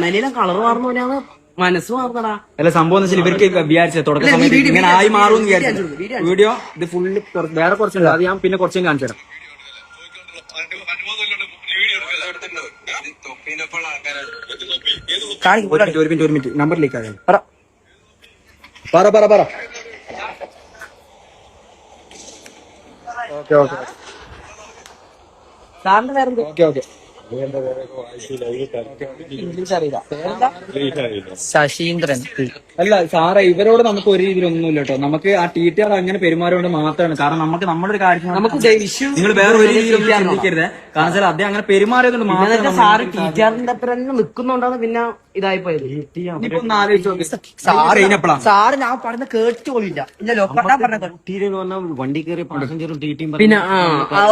നിലയിലും കളർ മാറുന്ന പോലെയാണ് മനസ്സ് മാറുന്നടാ. അല്ല സംഭവം എന്ന് വെച്ചാൽ ഇവർക്ക് വിചാരിച്ചത് തുടക്ക സമയത്ത് ഇങ്ങനെ ആയി മാറും എന്ന് വിചാരിച്ചു. വീഡിയോ ഇത് ഫുള്ള് വേറെ കുറച്ചുണ്ട്, അത് ഞാൻ പിന്നെ കുറച്ചും കാണിച്ചു തരാം. ഒരു മിനിറ്റ് നമ്പറിലേക്ക് പറ. ഓക്കെ സാറിന്റെ പേരെന്ത്? ഓക്കെ ശശീന്ദ്രൻ. അല്ല സാറേ, ഇവരോട് നമുക്ക് ഒരു രീതിയിലൊന്നുമില്ല കേട്ടോ. നമുക്ക് ആ ടീച്ചർ അങ്ങനെ പെരുമാറുകൊണ്ട് മാത്രമാണ്. കാരണം നമുക്ക് നമ്മുടെ ഒരു കാര്യം നിങ്ങൾ വേറെ ഒരു രീതിയിലൊന്നും ചിന്തിക്കരുത്. കാരണം വെച്ചാൽ അദ്ദേഹം അങ്ങനെ പെരുമാറിയതുകൊണ്ട് മാത്രം സാറ് ടീച്ചറിന്റെ അത്ര തന്നെ നിൽക്കുന്നുണ്ടാണ് പിന്നെ ഇതായി പോയത്. ഒന്ന് ആലോചിച്ചു സാറ് ഞാൻ പറഞ്ഞ കേട്ടു പോയില്ല. വണ്ടി കയറി പാസഞ്ചറും ടീറ്റിയും പിന്നെ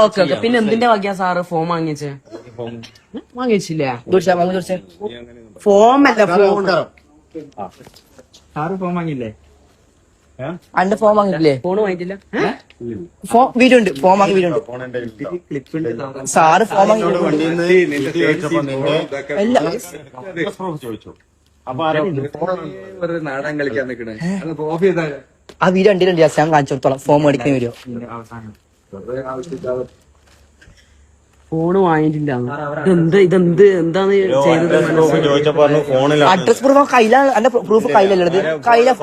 ഓക്കെ പിന്നെ എന്തിന്റെ വകയാ സാറ് ഫോം വാങ്ങിച്ചേ? വാങ്ങിച്ചില്ലേ? ഫോം അല്ല, സാറ് ഫോം വാങ്ങിയില്ലേ? അന്റെ ഫോം വാങ്ങിയില്ലേ? ഫോൺ വാങ്ങിച്ചില്ല. വീഡിയോ ഉണ്ട്, ഫോം വാങ്ങി വീഡിയോ ഉണ്ട്. സാറ് ഫോം വാങ്ങി നാടൻ കളിക്കാൻ നിൽക്കണേ. ആ വീഡിയോ കണ്ടിട്ടുണ്ട്. ഞാൻ കാണിച്ചു കൊടുത്തോളാം ഫോം മേടിക്കുന്ന വീഡിയോ. ഫോണ് വാങ്ങിയിട്ടില്ല. എന്താണ് ചെയ്തത്? അഡ്രസ് പ്രൂഫ് കയ്യിലാണ്. എന്റെ പ്രൂഫ് കയ്യിലല്ലത്. കയ്യിലെ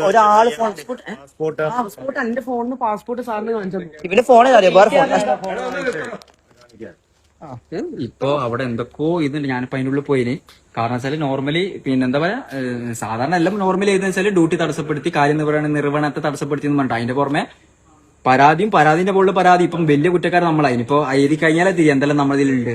ഒരാള് പാസ്പോർട്ട് എന്റെ ഫോണിന് പാസ്പോർട്ട് സാറിന് കാണിച്ചു. ഇവന്റെ ഫോണേ അറിയാം, വേറെ ഫോൺ. ഇപ്പൊ അവിടെ എന്തൊക്കെയോ ഇതുണ്ട്. ഞാനിപ്പോ അതിന്റെ ഉള്ളിൽ പോയിന്. കാരണം വെച്ചാല് നോർമലി പിന്നെ എന്താ പറയാ, സാധാരണ എല്ലാം നോർമലി ഏതെന്ന് വെച്ചാൽ ഡ്യൂട്ടി തടസ്സപ്പെടുത്തി, നിർവഹണത്തെ തടസ്സപ്പെടുത്തി എന്ന് പറഞ്ഞിട്ട് അതിന്റെ പുറമെ പരാതിന്റെ മുകളിൽ പരാതി. ഇപ്പം വലിയ കുറ്റക്കാരൻ നമ്മളായി. ഇപ്പൊ എഴുതി കഴിഞ്ഞാലേ തിരി എന്തെല്ലാം നമ്മളതിലുണ്ട്.